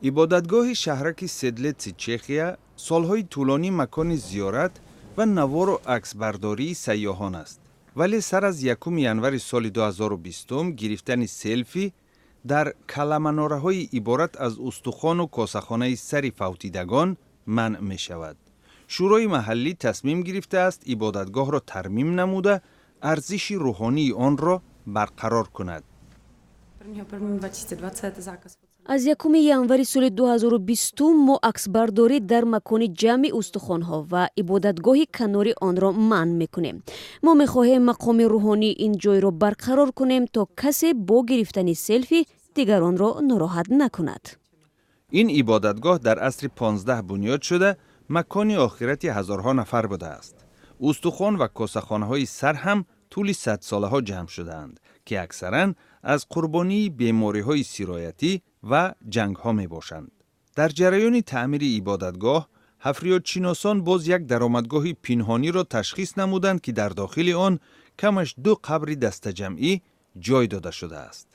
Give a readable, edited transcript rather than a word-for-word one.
ибодатгоҳи шаҳраки седлеци чехия солҳои тӯлонӣ макони зиёрат ва навору аксбардории сайёҳон аст. вале сар аз 1 январи соли 2020 гирифтани селфи дар каламанораҳои иборат аз устухону косахонаи сари фавтидагон манъ мешавад. шӯрои маҳаллӣ тасмим гирифтааст ибодатгоҳро тармим намуда арзиши рӯҳонии онро барқарор кунад. аз 1 январи соли 2020 мо аксбардорӣ дар макони ҷамъи устухонҳо ва ибодатгоҳи канори онро манъ мекунем. мо мехоҳем мақоми рӯҳонии ин ҷойро барқарор кунем, то касе бо гирифтани селфи дигаронро нороҳат накунад. ин ибодатгоҳ дар асри 15 бунёд шуда макони охирати ҳазорҳо нафар будааст. устухон ва косахонаҳои сар ҳам тӯли садсолаҳо ҷамъ шудаанд, ки аксаран аз қурбонии бемориҳои сироятӣ ва ҷангҳо мебошанд. дар ҷараёни таъмири ибодатгоҳ ҳафриётшиносон боз як даромадгоҳи пинҳониро ташхис намуданд, ки дар дохили он камаш 2 қабри дастаҷамъӣ ҷой дода шудааст.